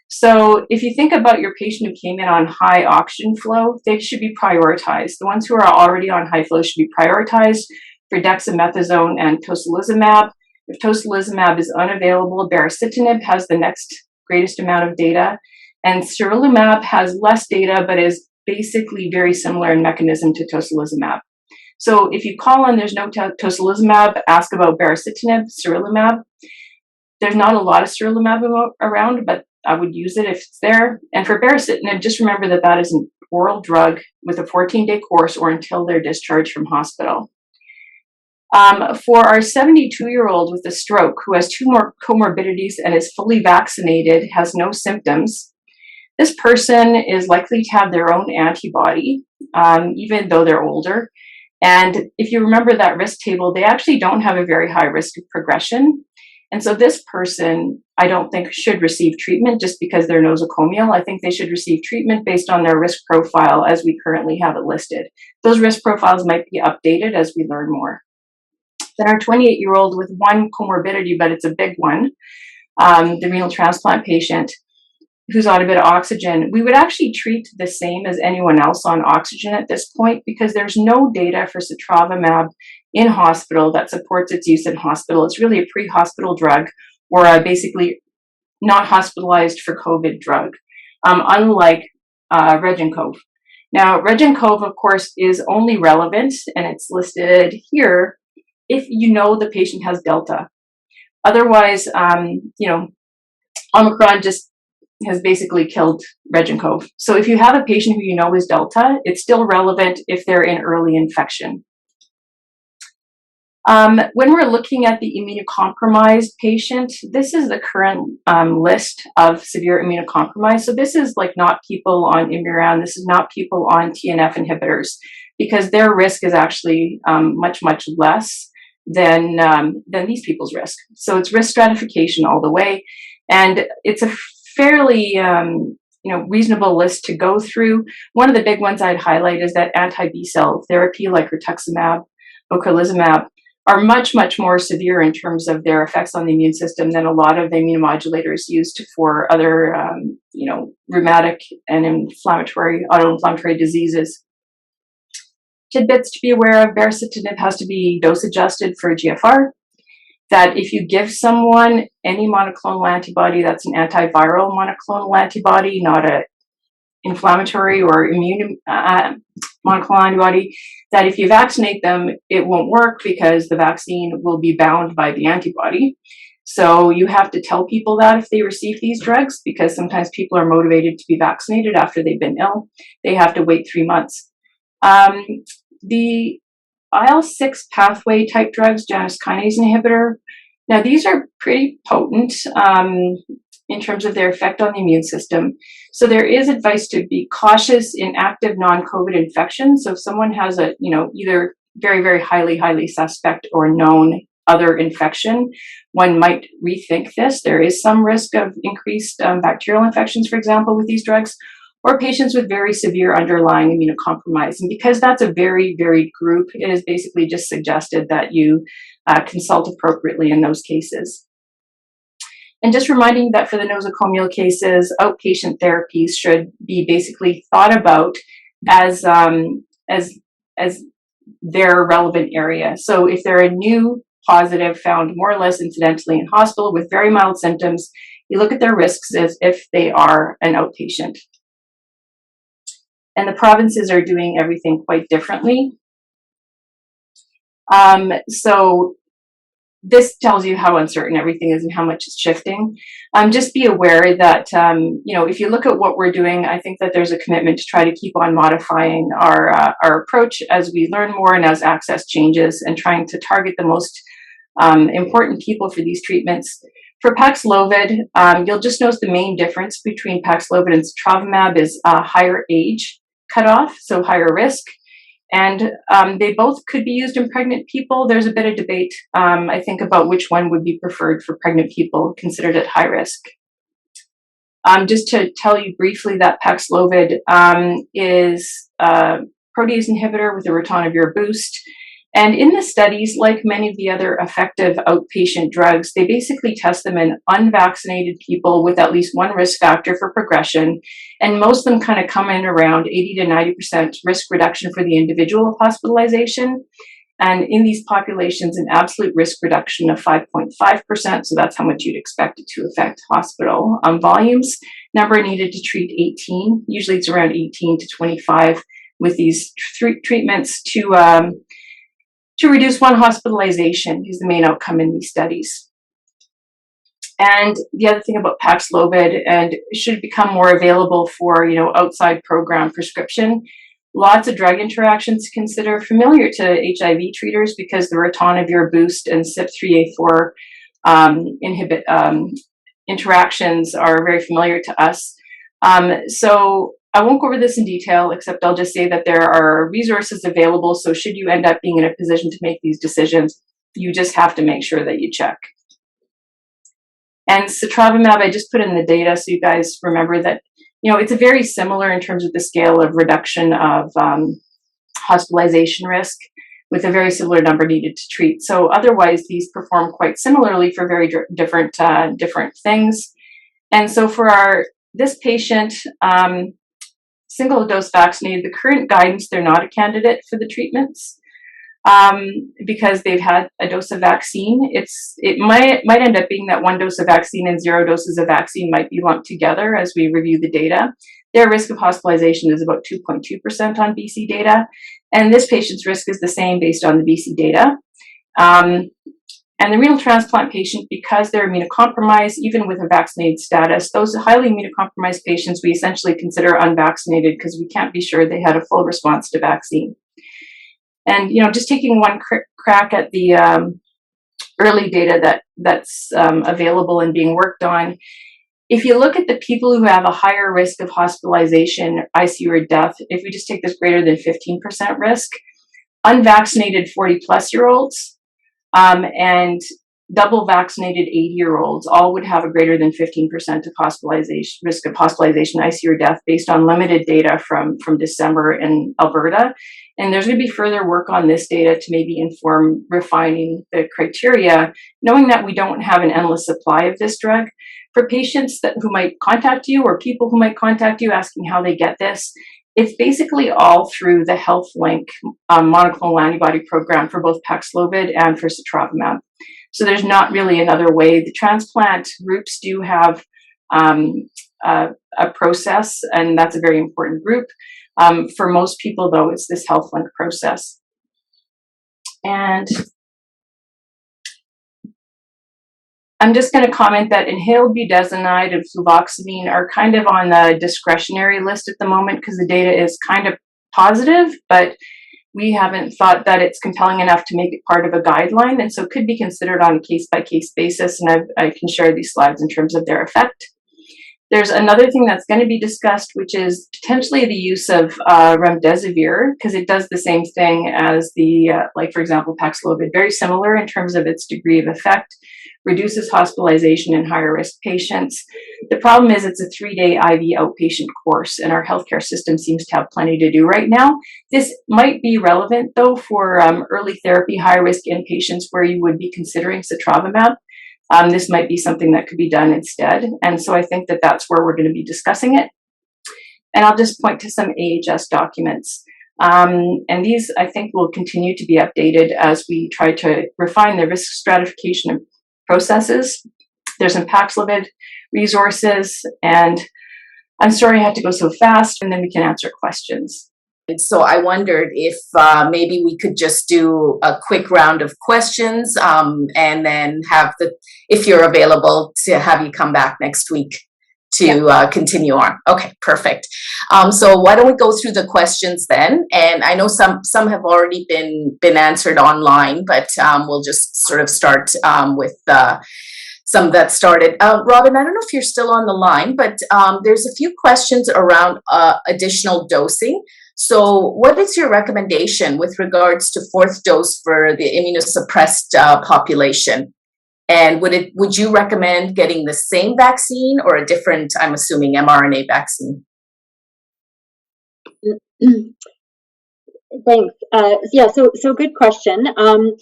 So if you think about your patient who came in on high oxygen flow, they should be prioritized. The ones who are already on high flow should be prioritized for dexamethasone and tocilizumab. If tocilizumab is unavailable, baricitinib has the next greatest amount of data, and sarilumab has less data, but is basically very similar in mechanism to tocilizumab. So if you call and there's no tocilizumab, ask about baricitinib, sarilumab. There's not a lot of sarilumab around, but I would use it if it's there. And for baricitinib, just remember that that is an oral drug with a 14-day course or until they're discharged from hospital. For our 72-year-old with a stroke who has two more comorbidities and is fully vaccinated, has no symptoms, this person is likely to have their own antibody, even though they're older. And if you remember that risk table, they actually don't have a very high risk of progression. And so this person, I don't think should receive treatment just because they're nosocomial. I think they should receive treatment based on their risk profile as we currently have it listed. Those risk profiles might be updated as we learn more. Then our 28-year-old with one comorbidity, but it's a big one, the renal transplant patient who's on a bit of oxygen, we would actually treat the same as anyone else on oxygen at this point because there's no data for sotrovimab in hospital that supports its use in hospital. It's really a pre-hospital drug or a basically not hospitalized for COVID drug, unlike Regencov. Now, Regencov, of course, is only relevant, and it's listed here, if you know the patient has Delta. Otherwise, Omicron just has basically killed Regencov. So if you have a patient who you know is Delta, it's still relevant if they're in early infection. When we're looking at the immunocompromised patient, this is the current list of severe immunocompromised. So this is like not people on Imuran, this is not people on TNF inhibitors, because their risk is actually much, much less than these people's risk. So it's risk stratification all the way. And it's a fairly reasonable list to go through. One of the big ones I'd highlight is that anti-B cell therapy like rituximab, ocrelizumab, are much, much more severe in terms of their effects on the immune system than a lot of the immunomodulators used for other, rheumatic and autoinflammatory diseases. Tidbits to be aware of: baricitinib has to be dose adjusted for GFR. That if you give someone any monoclonal antibody, that's an antiviral monoclonal antibody, not an inflammatory or immune monoclonal antibody, that if you vaccinate them, it won't work because the vaccine will be bound by the antibody. So you have to tell people that if they receive these drugs, because sometimes people are motivated to be vaccinated after they've been ill. They have to wait 3 months. The IL-6 pathway type drugs, Janus kinase inhibitor, now these are pretty potent in terms of their effect on the immune system. So there is advice to be cautious in active non-COVID infections. So if someone has a, either very, very highly suspect or known other infection, one might rethink this. There is some risk of increased bacterial infections, for example, with these drugs, or patients with very severe underlying immunocompromise. And because that's a very varied group, it is basically just suggested that you consult appropriately in those cases. And just reminding that for the nosocomial cases, outpatient therapies should be basically thought about as their relevant area. So if they're a new positive found more or less incidentally in hospital with very mild symptoms, you look at their risks as if they are an outpatient. And the provinces are doing everything quite differently. So this tells you how uncertain everything is and how much it's shifting. Just be aware that, if you look at what we're doing, I think that there's a commitment to try to keep on modifying our approach as we learn more and as access changes, and trying to target the most important people for these treatments. For Paxlovid, you'll just notice the main difference between Paxlovid and sotrovimab is a higher age cutoff, so higher risk. And they both could be used in pregnant people. There's a bit of debate, I think, about which one would be preferred for pregnant people considered at high risk. Just to tell you briefly that Paxlovid is a protease inhibitor with a ritonavir boost. And in the studies, like many of the other effective outpatient drugs, they basically test them in unvaccinated people with at least one risk factor for progression. And most of them kind of come in around 80 to 90% risk reduction for the individual of hospitalization. And in these populations, an absolute risk reduction of 5.5%, so that's how much you'd expect it to affect hospital volumes. Number needed to treat 18, usually it's around 18 to 25 with these treatments to reduce one hospitalization is the main outcome in these studies. And the other thing about Paxlovid, and it should become more available for, outside program prescription. Lots of drug interactions to consider, familiar to HIV treaters because the ritonavir boost and CYP3A4 inhibit interactions are very familiar to us. So I won't go over this in detail, except I'll just say that there are resources available. So should you end up being in a position to make these decisions, you just have to make sure that you check. And sotrovimab, I just put in the data so you guys remember that, it's a very similar in terms of the scale of reduction of hospitalization risk with a very similar number needed to treat. So otherwise, these perform quite similarly for very different things. And so for this patient, single dose vaccinated, the current guidance, they're not a candidate for the treatments because they've had a dose of vaccine. It might end up being that one dose of vaccine and 0 doses of vaccine might be lumped together as we review the data. Their risk of hospitalization is about 2.2% on BC data, and this patient's risk is the same based on the BC data. And the renal transplant patient, because they're immunocompromised, even with a vaccinated status, those highly immunocompromised patients we essentially consider unvaccinated because we can't be sure they had a full response to vaccine. And, just taking one crack at the early data that's available and being worked on, if you look at the people who have a higher risk of hospitalization, ICU, or death, if we just take this greater than 15% risk, unvaccinated 40-plus-year-olds, and double vaccinated 80-year-olds all would have a greater than 15% of hospitalization, risk of hospitalization, ICU, or death based on limited data from December in Alberta. And there's going to be further work on this data to maybe inform refining the criteria, knowing that we don't have an endless supply of this drug. For patients who might contact you or people who might contact you asking how they get this, it's basically all through the HealthLink monoclonal antibody program for both Paxlovid and for sotrovimab. So there's not really another way. The transplant groups do have a process, and that's a very important group. For most people, though, it's this HealthLink process. And I'm just going to comment that inhaled budesonide and fluvoxamine are kind of on the discretionary list at the moment because the data is kind of positive, but we haven't thought that it's compelling enough to make it part of a guideline, and so it could be considered on a case-by-case basis, and I can share these slides in terms of their effect. There's another thing that's going to be discussed, which is potentially the use of remdesivir, because it does the same thing as the, like for example, Paxlovid, very similar in terms of its degree of effect, reduces hospitalization in higher risk patients. The problem is it's a 3-day IV outpatient course, and our healthcare system seems to have plenty to do right now. This might be relevant, though, for early therapy, high risk inpatients where you would be considering sotrovimab. This might be something that could be done instead. And so I think that that's where we're going to be discussing it. And I'll just point to some AHS documents. And these, I think, will continue to be updated as we try to refine the risk stratification processes. There's some Paxlovid resources, and I'm sorry I had to go so fast, and then we can answer questions. So I wondered if maybe we could just do a quick round of questions and then have if you're available, to have you come back next week to continue on. Okay, perfect. So why don't we go through the questions then? And I know some have already been answered online, but we'll just sort of start with some that started. Robyn, I don't know if you're still on the line, but there's a few questions around additional dosing. So what is your recommendation with regards to 4th dose for the immunosuppressed population? And would you recommend getting the same vaccine or a different, I'm assuming, mRNA vaccine? Thanks. Yeah, so good question. I'll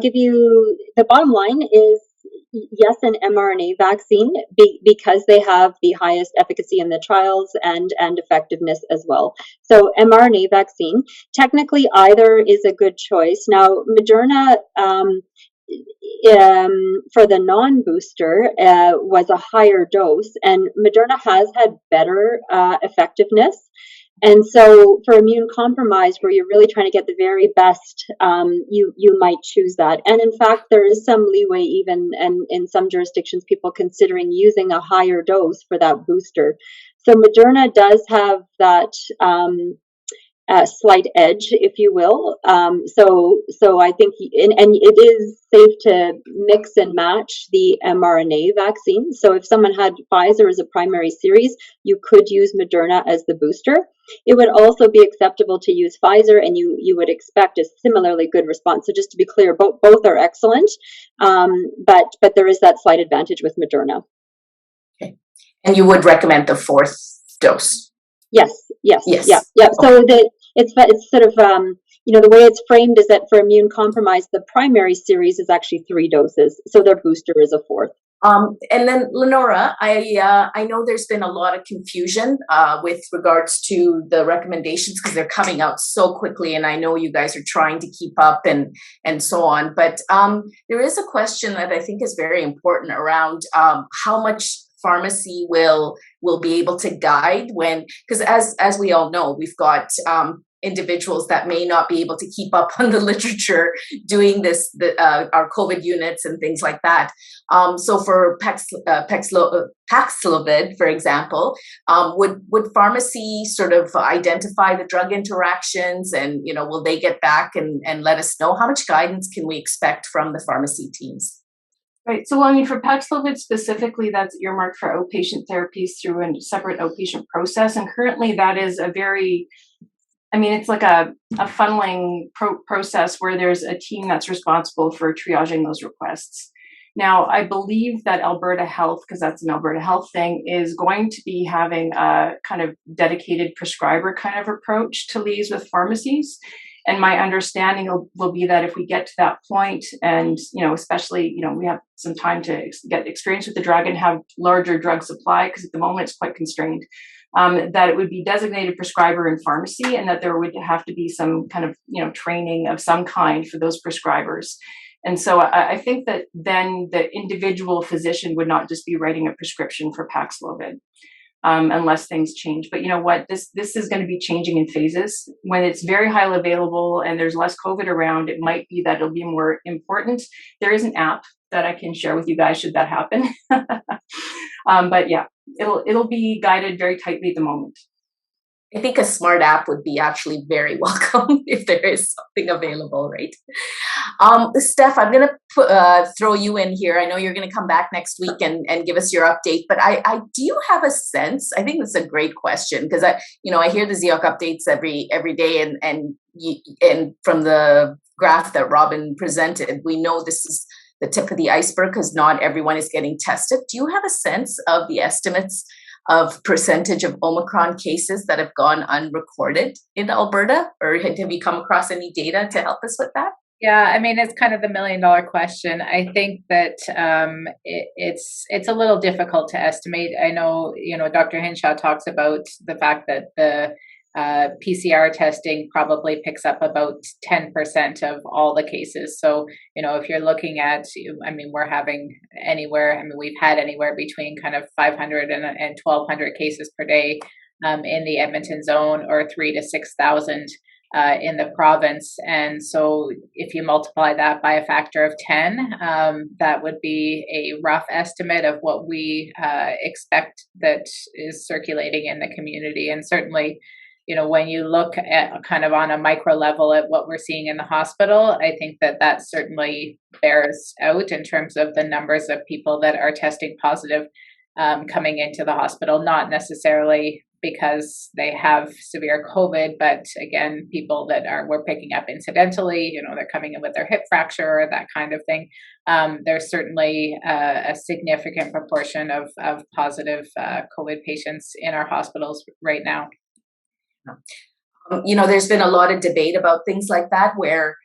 give you, the bottom line is yes, an mRNA vaccine because they have the highest efficacy in the trials and effectiveness as well. So mRNA vaccine, technically either is a good choice. Now, Moderna for the non-booster was a higher dose, and Moderna has had better effectiveness. And so for immune compromised, where you're really trying to get the very best, you might choose that. And in fact, there is some leeway even, and in some jurisdictions, people considering using a higher dose for that booster. So Moderna does have that slight edge, if you will. So I think, and it is safe to mix and match the mRNA vaccine. So if someone had Pfizer as a primary series, you could use Moderna as the booster. It would also be acceptable to use Pfizer, and you would expect a similarly good response. So just to be clear, both are excellent, but there is that slight advantage with Moderna. Okay. And you would recommend the fourth dose? Yes. Yeah. Okay. So it's sort of the way it's framed is that for immune compromised, the primary series is actually 3 doses, so their booster is a 4th. And then Lynora, I know there's been a lot of confusion with regards to the recommendations because they're coming out so quickly, and I know you guys are trying to keep up and so on. But there is a question that I think is very important around how much pharmacy will be able to guide when, because as we all know, we've got individuals that may not be able to keep up on the literature doing this, our COVID units and things like that. So for Paxlovid, for example, would pharmacy sort of identify the drug interactions, and will they get back and let us know? How much guidance can we expect from the pharmacy teams? Right. So, I mean, for Paxlovid specifically, that's earmarked for outpatient therapies through a separate outpatient process. And currently that is it's like a funneling process where there's a team that's responsible for triaging those requests. Now, I believe that Alberta Health, because that's an Alberta Health thing, is going to be having a kind of dedicated prescriber kind of approach to liaise with pharmacies. And my understanding will be that if we get to that point, and especially we have some time to get experience with the drug and have larger drug supply, because at the moment it's quite constrained, that it would be designated prescriber in pharmacy, and that there would have to be some kind of training of some kind for those prescribers. And so I think that then the individual physician would not just be writing a prescription for Paxlovid. Unless things change. But you know what? This is going to be changing in phases. When it's very highly available and there's less COVID around, it might be that it'll be more important. There is an app that I can share with you guys should that happen. But yeah, it'll be guided very tightly at the moment. I think a smart app would be actually very welcome if there is something available, right? Steph, I'm going to throw you in here. I know you're going to come back next week and give us your update, but I do you have a sense? I think that's a great question, because I hear the ZEOC updates every day, and from the graph that Robyn presented, we know this is the tip of the iceberg because not everyone is getting tested. Do you have a sense of the estimates of percentage of Omicron cases that have gone unrecorded in Alberta, or have you come across any data to help us with that? Yeah, it's kind of the $1 million question. I think that it's a little difficult to estimate. I know, Dr. Hinshaw talks about the fact that the PCR testing probably picks up about 10% of all the cases. So, if you're looking at, we're having we've had anywhere between kind of 500 and 1,200 cases per day in the Edmonton zone, or 3,000 to 6,000 in the province. And so if you multiply that by a factor of 10, that would be a rough estimate of what we expect that is circulating in the community. And certainly, when you look at kind of on a micro level at what we're seeing in the hospital, I think that certainly bears out in terms of the numbers of people that are testing positive coming into the hospital, not necessarily because they have severe COVID, but again, people that we're picking up incidentally, they're coming in with their hip fracture or that kind of thing. There's certainly a significant proportion of positive COVID patients in our hospitals right now. There's been a lot of debate about things like that, where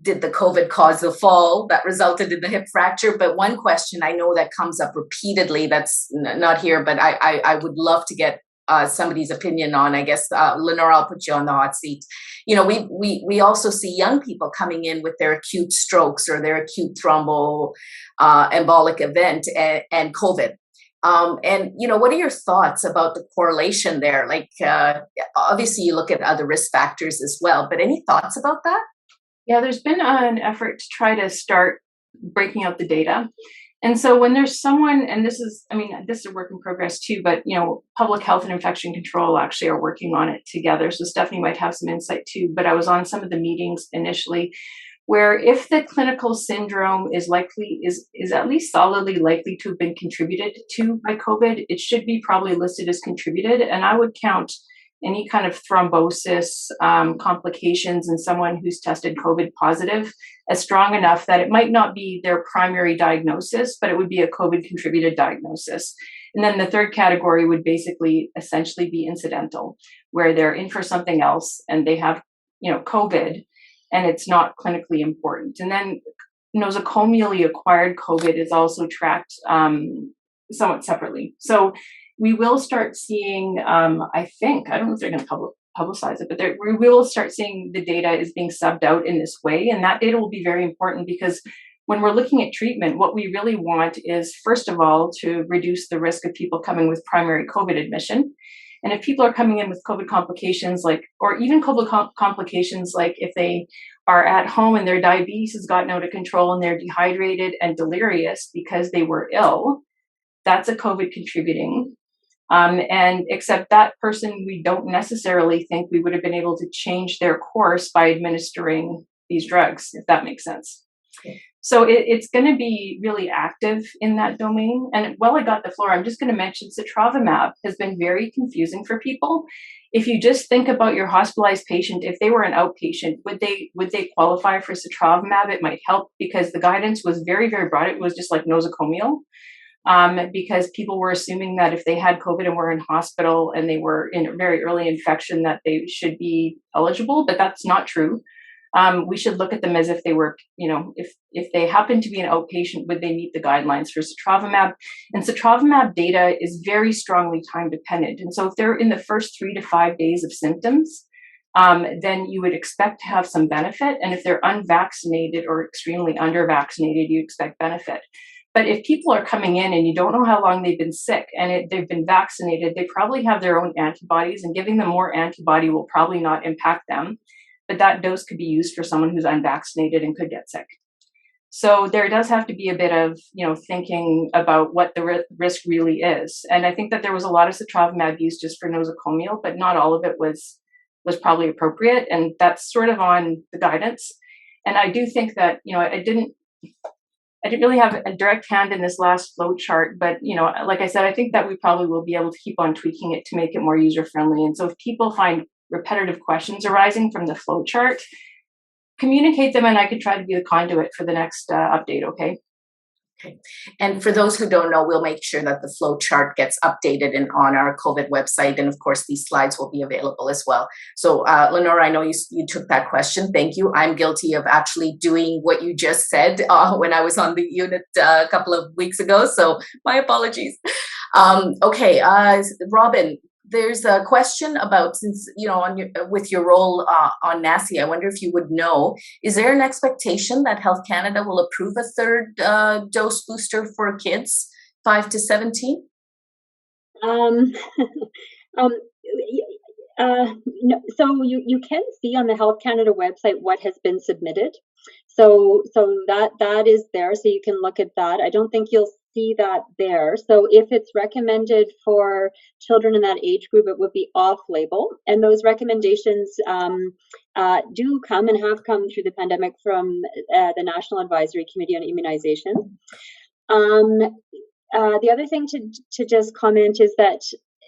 did the COVID cause the fall that resulted in the hip fracture? But one question I know that comes up repeatedly that's not here, but I would love to get somebody's opinion on. I guess, Lynora, I'll put you on the hot seat. You know, we also see young people coming in with their acute strokes or their acute embolic event and COVID. And, you know, what are your thoughts about the correlation there? Like, obviously you look at other risk factors as well, but any thoughts about that? Yeah, there's been an effort to try to start breaking out the data. And so when there's someone, and this is a work in progress too, but, you know, public health and infection control actually are working on it together. So Stephanie might have some insight too, but I was on some of the meetings initially where if the clinical syndrome is at least solidly likely to have been contributed to by COVID, it should be probably listed as contributed. And I would count any kind of thrombosis, complications in someone who's tested COVID positive as strong enough that it might not be their primary diagnosis, but it would be a COVID contributed diagnosis. And then the third category would essentially be incidental, where they're in for something else and they have, you know, COVID and it's not clinically important. And then nosocomially acquired COVID is also tracked somewhat separately. So we will start seeing, I don't know if they're going to publicize it, but we will start seeing the data is being subbed out in this way. And that data will be very important because when we're looking at treatment, what we really want is, first of all, to reduce the risk of people coming with primary COVID admission. And if people are coming in with COVID complications, or even COVID complications, like if they are at home and their diabetes has gotten out of control and they're dehydrated and delirious because they were ill, that's a COVID contributing. And except that person, we don't necessarily think we would have been able to change their course by administering these drugs, if that makes sense. Okay. So it's going to be really active in that domain. And while I got the floor, I'm just going to mention sotrovimab has been very confusing for people. If you just think about your hospitalized patient, if they were an outpatient, would they qualify for sotrovimab? It might help because the guidance was very, very broad. It was just like nosocomial. Because people were assuming that if they had COVID and were in hospital and they were in a very early infection that they should be eligible, but that's not true. We should look at them as if they were, you know, if they happen to be an outpatient, would they meet the guidelines for sotrovimab? And sotrovimab data is very strongly time dependent. And so if they're in the first 3 to 5 days of symptoms, then you would expect to have some benefit. And if they're unvaccinated or extremely under-vaccinated, you expect benefit. But if people are coming in and you don't know how long they've been sick and they've been vaccinated, they probably have their own antibodies, and giving them more antibody will probably not impact them. But that dose could be used for someone who's unvaccinated and could get sick. So there does have to be a bit of, you know, thinking about what the risk really is. And I think that there was a lot of sotrovimab used just for nosocomial, but not all of it was probably appropriate. And that's sort of on the guidance. And I do think that, you know, I didn't really have a direct hand in this last flow chart, but, you know, like I said, I think that we probably will be able to keep on tweaking it to make it more user friendly. And so if people find repetitive questions arising from the flow chart, communicate them and I could try to be the conduit for the next update, okay? Okay. And for those who don't know, we'll make sure that the flow chart gets updated on our COVID website. And of course, these slides will be available as well. So Lynora, I know you took that question. Thank you. I'm guilty of actually doing what you just said when I was on the unit a couple of weeks ago. So my apologies. Okay, Robyn, there's a question about, since, you know, with your role on NACI, I wonder if you would know, is there an expectation that Health Canada will approve a third dose booster for kids 5 to 17? So you can see on the Health Canada website what has been submitted. So that is there, so you can look at that. I don't think you'll see that there. So if it's recommended for children in that age group, it would be off-label. And those recommendations do come and have come through the pandemic from the National Advisory Committee on Immunization. The other thing to just comment is that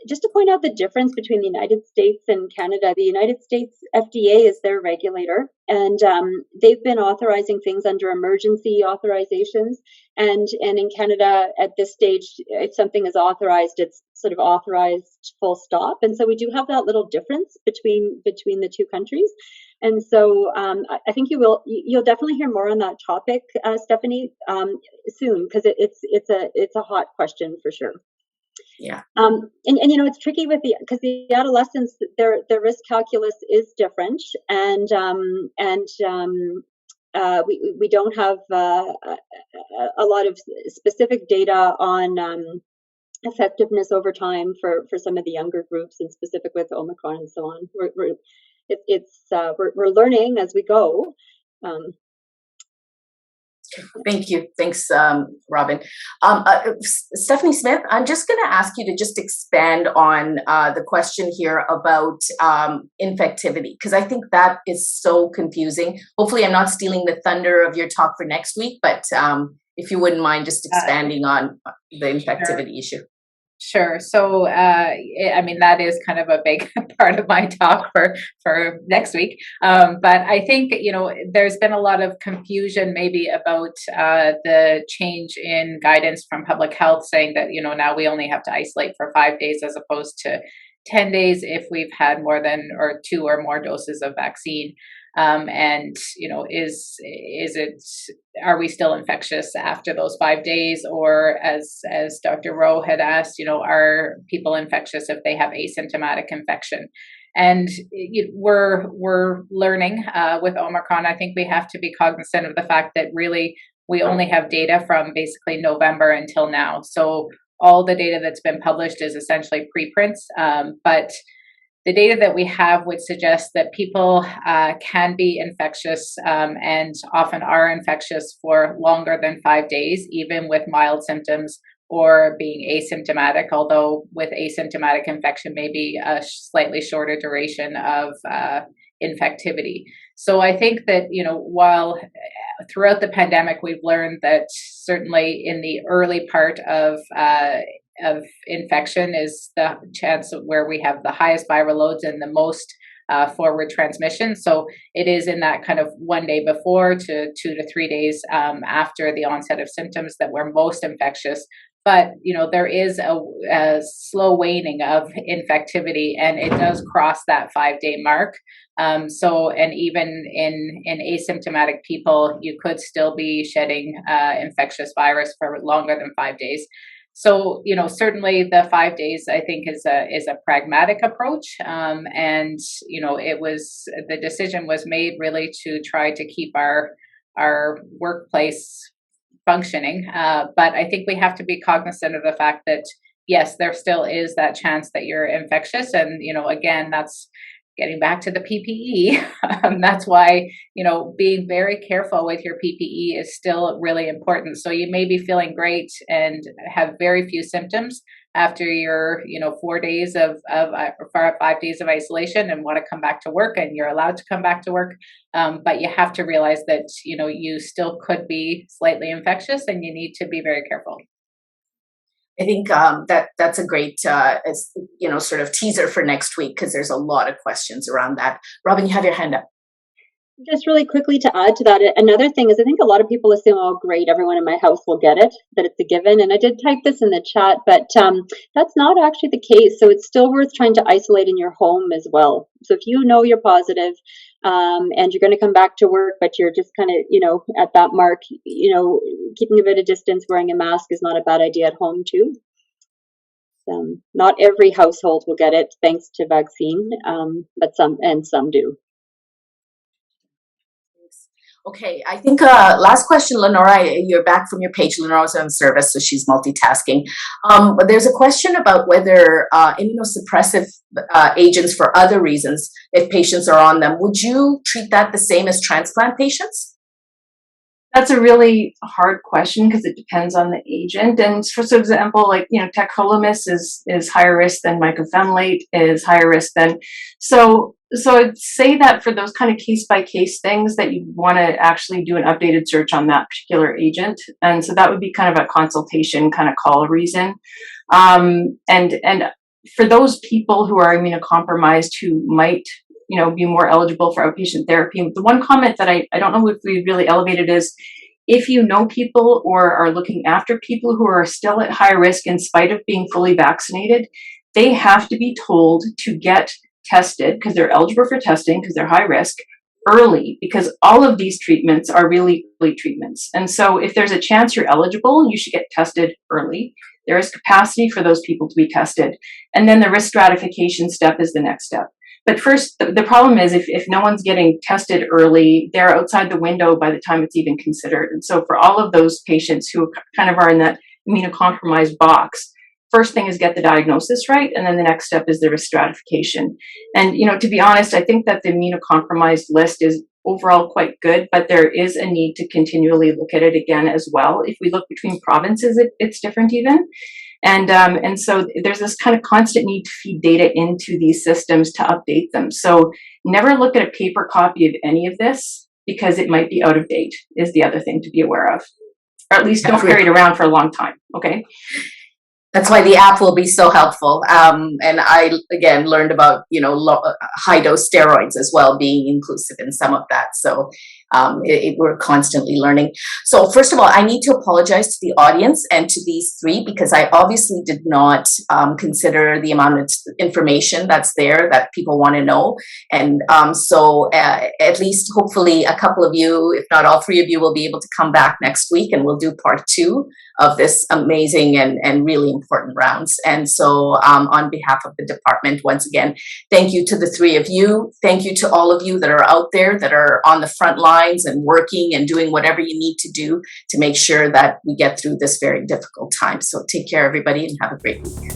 just to point out the difference between the United States and Canada, the United States FDA is their regulator, and they've been authorizing things under emergency authorizations. And in Canada, at this stage, if something is authorized, it's sort of authorized full stop. And so we do have that little difference between the two countries. And so I think you'll definitely hear more on that topic, Stephanie, soon, because it's a hot question for sure. Yeah. And it's tricky because the adolescents, their risk calculus is different, and we don't have a lot of specific data on effectiveness over time for some of the younger groups, and specific with Omicron and so on. We're learning as we go. Thank you. Thanks, Robyn. Stephanie Smith, I'm just going to ask you to just expand on the question here about infectivity, because I think that is so confusing. Hopefully I'm not stealing the thunder of your talk for next week, but if you wouldn't mind just expanding on the infectivity issue. Sure. So, I mean, that is kind of a big part of my talk for next week. But I think, there's been a lot of confusion maybe about the change in guidance from public health saying that, now we only have to isolate for 5 days as opposed to 10 days if we've had more than or 2 or more doses of vaccine. And are we still infectious after those 5 days, or as Dr. Rowe had asked, are people infectious if they have asymptomatic infection? And we're learning with Omicron. I think we have to be cognizant of the fact that really we only have data from basically November until now. So all the data that's been published is essentially preprints, but the data that we have would suggest that people can be infectious and often are infectious for longer than 5 days, even with mild symptoms or being asymptomatic, although with asymptomatic infection may be a slightly shorter duration of infectivity. So I think that, while throughout the pandemic, we've learned that certainly in the early part of infection is the chance of where we have the highest viral loads and the most forward transmission. So it is in that kind of 1 day before to 2 to 3 days after the onset of symptoms that we're most infectious. But, there is a slow waning of infectivity, and it does cross that 5 day mark. And even in asymptomatic people, you could still be shedding infectious virus for longer than 5 days. So, certainly the 5 days, I think, is a pragmatic approach. And, the decision was made really to try to keep our workplace functioning. But I think we have to be cognizant of the fact that, yes, there still is that chance that you're infectious. And, again, that's getting back to the PPE. That's why, being very careful with your PPE is still really important. So you may be feeling great and have very few symptoms after your, 4 days of 5 days of isolation and want to come back to work, and you're allowed to come back to work. But you have to realize that, you still could be slightly infectious, and you need to be very careful. I think that's a great, sort of teaser for next week, because there's a lot of questions around that. Robyn, you have your hand up. Just really quickly to add to that, another thing is I think a lot of people assume, oh, great, everyone in my house will get it, that it's a given. And I did type this in the chat, but that's not actually the case. So it's still worth trying to isolate in your home as well. So if you know you're positive and you're going to come back to work, but you're just kind of, at that mark, keeping a bit of distance, wearing a mask is not a bad idea at home too. Not every household will get it thanks to vaccine, but some do. Okay, I think last question, Lynora, you're back from your page. Lynora's on service, so she's multitasking. There's a question about whether immunosuppressive agents for other reasons, if patients are on them, would you treat that the same as transplant patients? That's a really hard question because it depends on the agent. And for example, like, tacrolimus is higher risk than mycophenolate is higher risk than, so I'd say that for those kind of case by case things that you want to actually do an updated search on that particular agent. And so that would be kind of a consultation kind of call reason. And for those people who are immunocompromised who might, be more eligible for outpatient therapy, the one comment that I don't know if we really elevated is, if you know people or are looking after people who are still at high risk in spite of being fully vaccinated, they have to be told to get tested because they're eligible for testing because they're high risk early, because all of these treatments are really early treatments. And so if there's a chance you're eligible, you should get tested early. There is capacity for those people to be tested. And then the risk stratification step is the next step. But first, the problem is if no one's getting tested early, they're outside the window by the time it's even considered. And so for all of those patients who kind of are in that immunocompromised box, first thing is get the diagnosis right, and then the next step is the risk stratification. And, to be honest, I think that the immunocompromised list is overall quite good, but there is a need to continually look at it again as well. If we look between provinces, it's different even. And so there's this kind of constant need to feed data into these systems to update them. So never look at a paper copy of any of this because it might be out of date is the other thing to be aware of. Or at least don't carry it around for a long time, okay? That's why the app will be so helpful. And I, again, learned about, high dose steroids as well, being inclusive in some of that. So we're constantly learning. So first of all, I need to apologize to the audience and to these three, because I obviously did not consider the amount of information that's there that people want to know. And so at least hopefully a couple of you, if not all three of you, will be able to come back next week and we'll do part 2 of this amazing and really important rounds. And so on behalf of the department, once again, thank you to the three of you. Thank you to all of you that are out there that are on the front lines and working and doing whatever you need to do to make sure that we get through this very difficult time. So take care, everybody, and have a great week.